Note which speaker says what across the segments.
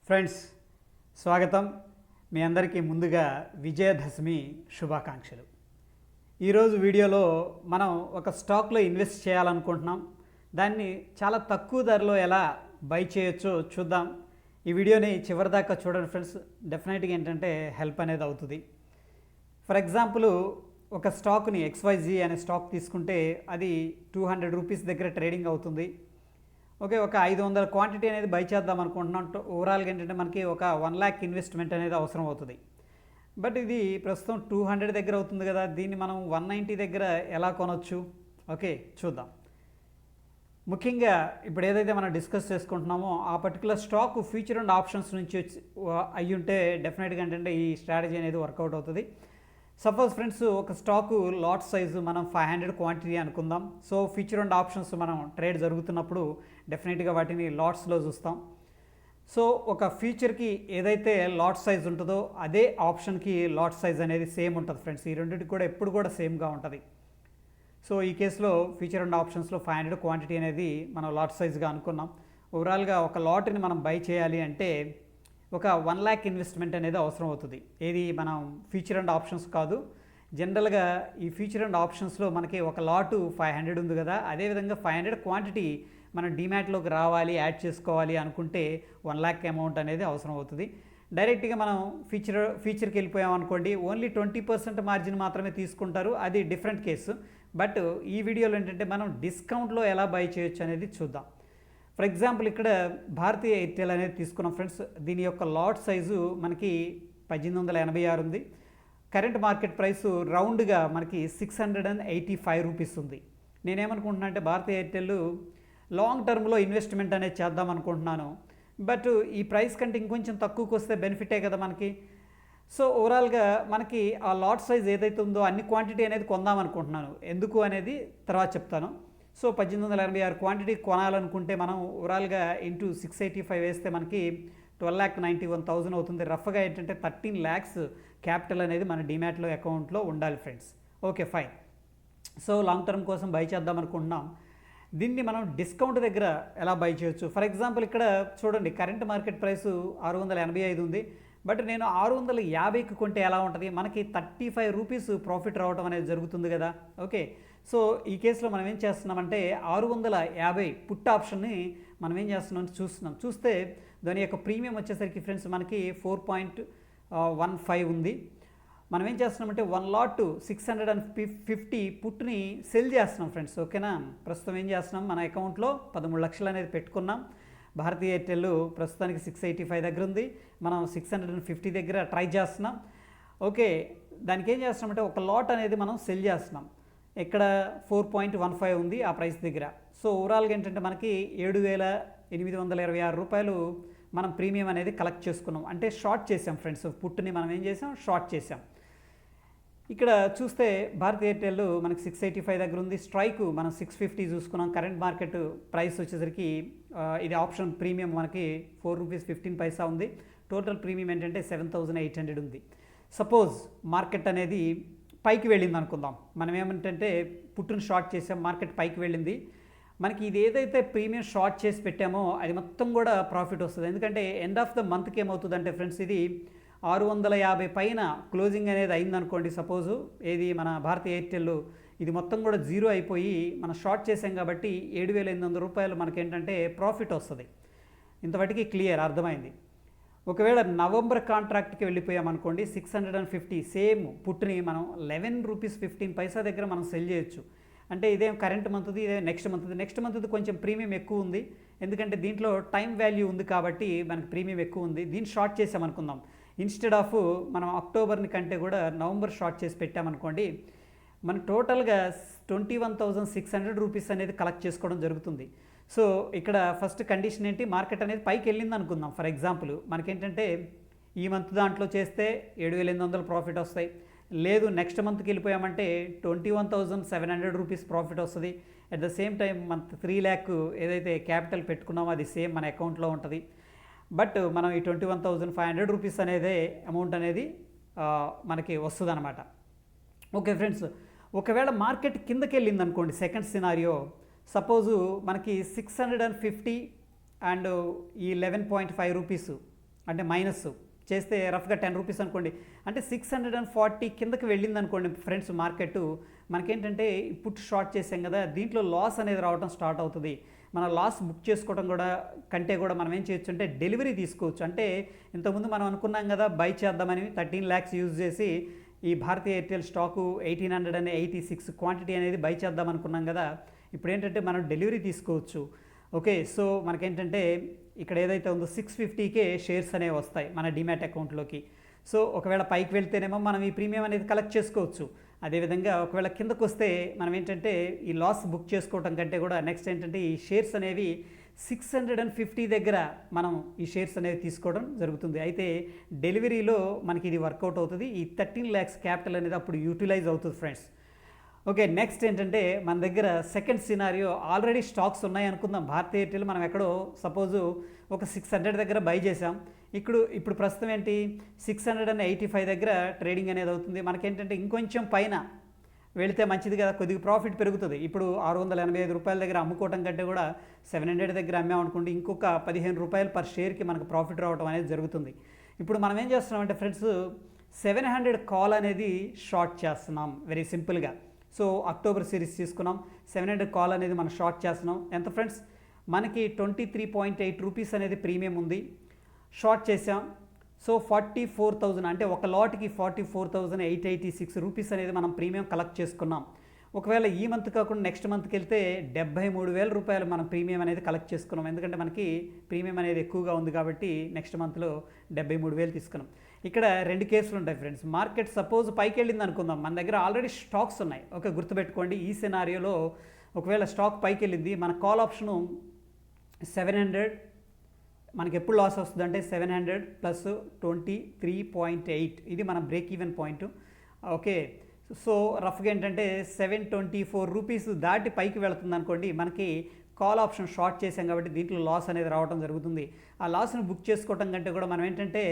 Speaker 1: Friends స్వాగతం. మీ అందరికీ ముందుగా విజయదశమి శుభాకాంక్షలు. ఈరోజు వీడియోలో మనం ఒక స్టాక్లో ఇన్వెస్ట్ చేయాలనుకుంటున్నాం. దాన్ని చాలా తక్కువ ధరలో ఎలా బై చేయొచ్చో చూద్దాం. ఈ వీడియోని చివరిదాకా చూడండి ఫ్రెండ్స్. డెఫినెట్గా ఏంటంటే హెల్ప్ అనేది అవుతుంది. ఫర్ ఎగ్జాంపుల్ ఒక స్టాక్ని XYZ అనే స్టాక్ తీసుకుంటే అది 200 రూపీస్ దగ్గర ట్రేడింగ్ అవుతుంది. ఓకే, ఒక 500 క్వాంటిటీ అనేది బై చేద్దాం అనుకుంటున్నాం. ఓవరాల్గా ఏంటంటే మనకి ఒక 1 lakh ఇన్వెస్ట్మెంట్ అనేది అవసరం అవుతుంది. బట్ ఇది ప్రస్తుతం 200 దగ్గర అవుతుంది కదా, దీన్ని మనం 190 దగ్గర ఎలా కొనవచ్చు? ఓకే, చూద్దాం. ముఖ్యంగా ఇప్పుడు ఏదైతే మనం డిస్కస్ చేసుకుంటున్నామో ఆ particular stock future and options నుంచి అయ్యి ఉంటే డెఫినెట్గా ఏంటంటే ఈ స్ట్రాటజీ అనేది వర్కౌట్ అవుతుంది. సపోజ్ ఫ్రెండ్స్ ఒక స్టాకు లాట్ సైజు మనం 500 క్వాంటిటీ అనుకుందాం. సో ఫ్యూచర్ అండ్ ఆప్షన్స్ మనం ట్రేడ్ జరుగుతున్నప్పుడు డెఫినెట్గా వాటిని లాట్స్లో చూస్తాం. సో ఒక ఫ్యూచర్కి ఏదైతే లాట్ సైజ్ ఉంటుందో అదే ఆప్షన్కి లాట్ సైజ్ అనేది సేమ్ ఉంటుంది ఫ్రెండ్స్. ఈ రెండింటికి కూడా ఎప్పుడు కూడా సేమ్గా ఉంటుంది. సో ఈ కేసులో ఫ్యూచర్ అండ్ ఆప్షన్స్లో 500 క్వాంటిటీ అనేది మనం లాట్ సైజ్గా అనుకున్నాం. ఓవరాల్గా ఒక లాట్ని మనం బై చేయాలి అంటే ఒక 1 lakh ఇన్వెస్ట్మెంట్ అనేది అవసరం అవుతుంది. ఏది మనం ఫ్యూచర్ అండ్ ఆప్షన్స్ కాదు, జనరల్గా ఈ ఫ్యూచర్ అండ్ ఆప్షన్స్లో మనకి ఒక లాటు 500 ఉంది కదా, అదేవిధంగా 500 క్వాంటిటీ మనం డిమాట్లోకి రావాలి, యాడ్ చేసుకోవాలి అనుకుంటే 1 lakh అమౌంట్ అనేది అవసరం అవుతుంది. డైరెక్ట్గా మనం ఫ్యూచర్కి వెళ్ళిపోయాం అనుకోండి, ఓన్లీ 20% మార్జిన్ మాత్రమే తీసుకుంటారు. అది డిఫరెంట్ కేసు. బట్ ఈ వీడియోలో ఏంటంటే మనం డిస్కౌంట్లో ఎలా బై చేయొచ్చు అనేది చూద్దాం. ఫర్ ఎగ్జాంపుల్ ఇక్కడ భారతీయ ఎయిర్టెల్ అనేది తీసుకున్నాం ఫ్రెండ్స్. దీని యొక్క లాట్ సైజు మనకి 1886 ఉంది. కరెంట్ మార్కెట్ ప్రైస్ రౌండ్గా మనకి 685 రూపీస్ ఉంది. నేనేమనుకుంటున్నా అంటే భారతీయ ఎయిర్టెల్ లాంగ్ టర్మ్లో ఇన్వెస్ట్మెంట్ అనేది చేద్దాం అనుకుంటున్నాను. బట్ ఈ ప్రైస్ కంటే ఇంకొంచెం తక్కువకి వస్తే బెనిఫిటే కదా మనకి. సో ఓవరాల్గా మనకి ఆ లాట్ సైజ్ ఏదైతే ఉందో అన్ని క్వాంటిటీ అనేది కొందాం అనుకుంటున్నాను. ఎందుకు అనేది తర్వాత చెప్తాను. సో 1886 క్వాంటిటీ కొనాలనుకుంటే మనం ఓవరాల్గా ఇంటూ 685 వేస్తే మనకి 12,91,000 అవుతుంది. రఫ్గా ఏంటంటే 13 lakhs క్యాపిటల్ అనేది మన డిమాట్లో అకౌంట్లో ఉండాలి friends. Okay, fine. So long term కోసం బై చేద్దాం అనుకుంటున్నాం. దీన్ని మనం డిస్కౌంట్ దగ్గర ఎలా బై చేయొచ్చు? ఫర్ ఎగ్జాంపుల్ ఇక్కడ చూడండి, కరెంట్ మార్కెట్ ప్రైస్ 685 ఉంది. బట్ నేను 650కి కొంటే ఎలా ఉంటుంది? మనకి 35 రూపీస్ ప్రాఫిట్ రావడం అనేది జరుగుతుంది కదా. ఓకే, సో ఈ కేసులో మనం ఏం చేస్తున్నామంటే 650 పుట్ ఆప్షన్ని మనం ఏం చేస్తున్నాం చూస్తే దాని యొక్క ప్రీమియం వచ్చేసరికి ఫ్రెండ్స్ మనకి 4.15 ఉంది. మనం ఏం చేస్తున్నామంటే 1 lot 650 పుట్ని సెల్ చేస్తున్నాం ఫ్రెండ్స్. ఓకేనా, ప్రస్తుతం ఏం చేస్తున్నాం, మన అకౌంట్లో 13 లక్షలు అనేది పెట్టుకున్నాం. భారతీయ ఎయిర్టెల్ ప్రస్తుతానికి 685 దగ్గర ఉంది. మనం 650 దగ్గర ట్రై చేస్తున్నాం. ఓకే, దానికి ఏం చేస్తున్నామంటే ఒక లాట్ అనేది మనం సెల్ చేస్తున్నాం. ఇక్కడ 4.15 ఉంది ఆ ప్రైస్ దగ్గర. సో ఓవరాల్గా ఏంటంటే మనకి 7,826 రూపాయలు మనం ప్రీమియం అనేది కలెక్ట్ చేసుకున్నాం. అంటే షార్ట్ చేసాం ఫ్రెండ్స్. పుట్టుని మనం ఏం చేసాం, షార్ట్ చేసాం. ఇక్కడ చూస్తే భారతీయ ఎయిర్టెల్ మనకి 685 దగ్గర ఉంది. స్ట్రైక్ మనం 650 చూసుకున్నాం. కరెంట్ మార్కెట్ ప్రైస్ వచ్చేసరికి ఇది ఆప్షన్ ప్రీమియం మనకి 4.15 రూపీస్ ఉంది. టోటల్ ప్రీమియం ఏంటంటే 7,800 ఉంది. సపోజ్ మార్కెట్ అనేది పైకి వెళ్ళింది అనుకుందాం. మనం ఏమంటే పుట్టును షార్ట్ చేసాం, మార్కెట్ పైకి వెళ్ళింది. మనకి ఇది ఏదైతే ప్రీమియం షార్ట్ చేసి పెట్టామో అది మొత్తం కూడా ప్రాఫిట్ వస్తుంది. ఎందుకంటే ఎండ్ ఆఫ్ ద మంత్కి ఏమవుతుందంటే ఫ్రెండ్స్, ఇది 650 పైన క్లోజింగ్ అనేది అయిందనుకోండి. సపోజు ఏది మన భారతీయ ఎయిర్టెల్ ఇది మొత్తం కూడా జీరో అయిపోయి మనం షార్ట్ చేసాం కాబట్టి 7,800 రూపాయలు మనకేంటంటే ప్రాఫిట్ వస్తుంది. ఇంతవరకు క్లియర్, అర్థమైంది. ఒకవేళ నవంబర్ కాంట్రాక్ట్కి వెళ్ళిపోయామనుకోండి, 650 సేమ్ పుట్టుని మనం 11 రూపీస్ 15 పైసా దగ్గర మనం సెల్ చేయొచ్చు. అంటే ఇదేం కరెంట్ మంత్ది, ఇదే నెక్స్ట్ మంత్ది కొంచెం ప్రీమియం ఎక్కువ ఉంది. ఎందుకంటే దీంట్లో టైం వాల్యూ ఉంది కాబట్టి మనకి ప్రీమియం ఎక్కువ ఉంది. దీన్ని షార్ట్ చేసామనుకుందాం. ఇన్స్టెడ్ ఆఫ్ మనం అక్టోబర్ని కంటే కూడా నవంబర్ షార్ట్ చేసి పెట్టామనుకోండి, మనకు టోటల్గా 21,600 రూపీస్ అనేది కలెక్ట్ చేసుకోవడం జరుగుతుంది. సో ఇక్కడ ఫస్ట్ కండిషన్ ఏంటి, మార్కెట్ అనేది పైకి వెళ్ళింది అనుకుందాం. ఫర్ ఎగ్జాంపుల్ మనకేంటంటే ఈ మంత్ దాంట్లో చేస్తే 7,800 ప్రాఫిట్ వస్తాయి. లేదు నెక్స్ట్ మంత్కి వెళ్ళిపోయామంటే 21,700 రూపీస్ ప్రాఫిట్ వస్తుంది. At the same time month 3 lakh ఏదైతే క్యాపిటల్ పెట్టుకున్నామో అది సేమ్ మన అకౌంట్లో ఉంటుంది. బట్ మనం ఈ 21,500 రూపీస్ అనేది అమౌంట్ అనేది మనకి వస్తుంది అనమాట. ఓకే ఫ్రెండ్స్, ఒకవేళ మార్కెట్ కిందకి వెళ్ళింది అనుకోండి, సెకండ్ సినారియో, సపోజు మనకి 650 అండ్ ఈ 11.5 రూపీస్ అంటే మైనస్ చేస్తే రఫ్గా 10 రూపీస్ అనుకోండి, అంటే 640 కిందకి వెళ్ళింది అనుకోండి ఫ్రెండ్స్ మార్కెట్, మనకేంటంటే పుట్ షార్ట్ చేసాం కదా, దీంట్లో లాస్ అనేది రావడం స్టార్ట్ అవుతుంది. మన లాస్ బుక్ చేసుకోవడం కంటే కూడా మనం ఏం చేయొచ్చు అంటే డెలివరీ తీసుకోవచ్చు. అంటే ఇంతకుముందు మనం అనుకున్నాం కదా బై చేద్దామని 13 lakhs యూజ్ చేసి ఈ భారతీయ ఎయిర్టెల్ స్టాకు 1886 క్వాంటిటీ అనేది బై చేద్దాం అనుకున్నాం కదా, ఇప్పుడు ఏంటంటే మనం డెలివరీ తీసుకోవచ్చు. ఓకే, సో మనకేంటంటే ఇక్కడ ఏదైతే ఉందో 650కే షేర్స్ అనేవి వస్తాయి మన డిమాట్ అకౌంట్లోకి. సో ఒకవేళ పైకి వెళ్తేనేమో మనం ఈ ప్రీమియం అనేది కలెక్ట్ చేసుకోవచ్చు. అదేవిధంగా ఒకవేళ కిందకు వస్తే మనం ఏంటంటే ఈ లాస్ బుక్ చేసుకోవటం కంటే కూడా నెక్స్ట్ ఏంటంటే ఈ షేర్స్ అనేవి 650 దగ్గర మనం ఈ షేర్స్ అనేవి తీసుకోవడం జరుగుతుంది. అయితే డెలివరీలో మనకి ఇది వర్కౌట్ అవుతుంది. ఈ 13 lakhs క్యాపిటల్ అనేది అప్పుడు యూటిలైజ్ అవుతుంది ఫ్రెండ్స్. ఓకే, నెక్స్ట్ ఏంటంటే మన దగ్గర సెకండ్ సినారియో ఆల్రెడీ స్టాక్స్ ఉన్నాయి అనుకుందాం. భారతీయ ఎయిర్టెల్ మనం ఎక్కడో సపోజు ఒక 600 దగ్గర బై చేసాం. ఇప్పుడు ప్రస్తుతం ఏంటి 685 దగ్గర ట్రేడింగ్ అనేది అవుతుంది. మనకేంటంటే ఇంకొంచెం పైన వెళితే మంచిది కదా, కొద్దిగా ప్రాఫిట్ పెరుగుతుంది. ఇప్పుడు 685 రూపాయల దగ్గర అమ్ముకోవటం కంటే కూడా 700 దగ్గర అమ్మామనుకోండి, ఇంకొక 15 రూపాయలు పర్ షేర్కి మనకు ప్రాఫిట్ రావడం అనేది జరుగుతుంది. ఇప్పుడు మనం ఏం చేస్తున్నామంటే ఫ్రెండ్స్ 700 కాల్ అనేది షార్ట్ చేస్తున్నాం వెరీ సింపుల్గా. సో అక్టోబర్ సిరీస్ తీసుకున్నాం, 700 కాల్ అనేది మనం షార్ట్ చేస్తున్నాం. ఎంత ఫ్రెండ్స్, మనకి 23.8 రూపీస్ అనేది ప్రీమియం ఉంది, షార్ట్ చేసాం. సో 44,000 అంటే ఒక లాట్కి 44,886 రూపీస్ అనేది మనం ప్రీమియం కలెక్ట్ చేసుకున్నాం. ఒకవేళ ఈ మంత్ కాకుండా నెక్స్ట్ మంత్కి వెళ్తే 73,000 రూపాయలు మనం ప్రీమియం అనేది కలెక్ట్ చేసుకున్నాం. ఎందుకంటే మనకి ప్రీమియం అనేది ఎక్కువగా ఉంది కాబట్టి నెక్స్ట్ మంత్లో 73,000 తీసుకున్నాం. ఇక్కడ 2 కేసులు ఉంటాయి ఫ్రెండ్స్. మార్కెట్ సపోజ్ పైకి వెళ్ళింది అనుకుందాం, మన దగ్గర ఆల్రెడీ స్టాక్స్ ఉన్నాయి. ఓకే, గుర్తుపెట్టుకోండి ఈ సినారియోలో ఒకవేళ స్టాక్ పైకి వెళ్ళింది, మన కాల్ ఆప్షను 700, మనకి ఎప్పుడు లాస్ వస్తుంది అంటే 700 ప్లస్ 23.8, ఇది మన break even point. Okay, so రఫ్గా ఏంటంటే 724 రూపీస్ దాటి పైకి వెళుతుంది అనుకోండి, మనకి కాల్ ఆప్షన్ షార్ట్ చేసాం కాబట్టి దీంట్లో లాస్ అనేది రావడం జరుగుతుంది. ఆ లాస్ని బుక్ చేసుకోవడం కంటే కూడా మనం ఏంటంటే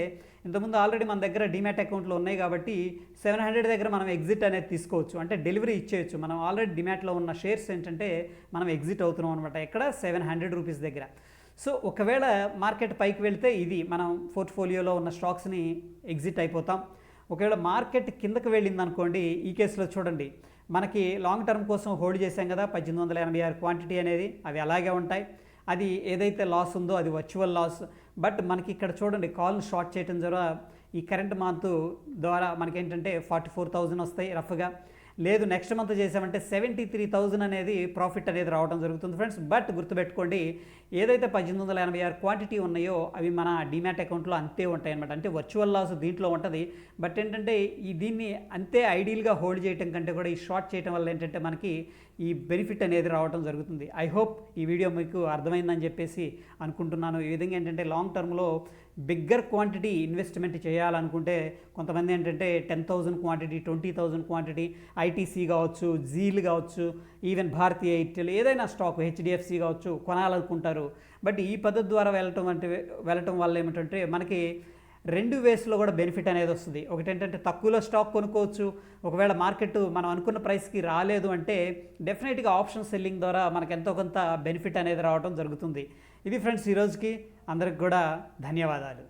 Speaker 1: ఇంతకుముందు ఆల్రెడీ మన దగ్గర డిమాట్ అకౌంట్లో ఉన్నాయి కాబట్టి 700 దగ్గర మనం ఎగ్జిట్ అనేది తీసుకోవచ్చు, అంటే డెలివరీ ఇచ్చేయచ్చు. మనం ఆల్రెడీ డిమాట్లో ఉన్న షేర్స్ ఏంటంటే మనం ఎగ్జిట్ అవుతున్నాం అనమాట, ఎక్కడ 700 రూపీస్ దగ్గర. సో ఒకవేళ మార్కెట్ పైకి వెళ్తే ఇది మనం పోర్ట్ఫోలియోలో ఉన్న స్టాక్స్ని ఎగ్జిట్ అయిపోతాం. ఒకవేళ మార్కెట్ కిందకి వెళ్ళింది అనుకోండి, ఈ కేసులో చూడండి మనకి లాంగ్ టర్మ్ కోసం హోల్డ్ చేసాం కదా 1886 క్వాంటిటీ అనేది, అవి అలాగే ఉంటాయి. అది ఏదైతే లాస్ ఉందో అది వర్చువల్ లాస్. బట్ మనకి ఇక్కడ చూడండి కాల్ని షార్ట్ చేయడం ద్వారా ఈ కరెంట్ మంత్ ద్వారా మనకేంటంటే 44,000 వస్తాయి రఫ్గా. లేదు నెక్స్ట్ మంత్ చేసామంటే 73,000 అనేది ప్రాఫిట్ అనేది రావడం జరుగుతుంది ఫ్రెండ్స్. బట్ గుర్తుపెట్టుకోండి ఏదైతే 1886 క్వాంటిటీ ఉన్నాయో అవి మన డిమాట్ అకౌంట్లో అంతే ఉంటాయి అనమాట, అంటే వర్చువల్ లాస్ దీంట్లో ఉంటుంది. బట్ ఏంటంటే దీన్ని అంతే ఐడియల్గా హోల్డ్ చేయడం కంటే కూడా ఈ షార్ట్ చేయడం వల్ల ఏంటంటే మనకి ఈ బెనిఫిట్ అనేది రావడం జరుగుతుంది. ఐ హోప్ ఈ వీడియో మీకు అర్థమైందని చెప్పేసి అనుకుంటున్నాను. ఈ విధంగా ఏంటంటే లాంగ్ టర్మ్లో బిగ్గర్ క్వాంటిటీ ఇన్వెస్ట్మెంట్ చేయాలనుకుంటే కొంతమంది ఏంటంటే 10,000 క్వాంటిటీ, 20,000 క్వాంటిటీ, ఐటీసీ కావచ్చు, జీల్ కావచ్చు, ఈవెన్ భారతీయ ఎయిర్టెల్ ఏదైనా స్టాక్ హెచ్డిఎఫ్సి కావచ్చు కొనాలనుకుంటారు. బట్ ఈ పద్ధతి ద్వారా వెళ్ళటం వల్ల ఏమిటంటే మనకి 2 వేస్లో కూడా బెనిఫిట్ అనేది వస్తుంది. ఒకటి ఏంటంటే తక్కువలో స్టాక్ కొనుక్కోవచ్చు. ఒకవేళ మార్కెట్ మనం అనుకున్న ప్రైస్కి రాలేదు అంటే డెఫినెట్గా ఆప్షన్ సెల్లింగ్ ద్వారా మనకు ఎంతో కొంత బెనిఫిట్ అనేది రావడం జరుగుతుంది. ఇది ఫ్రెండ్స్ ఈరోజుకి. అందరికి కూడా ధన్యవాదాలు.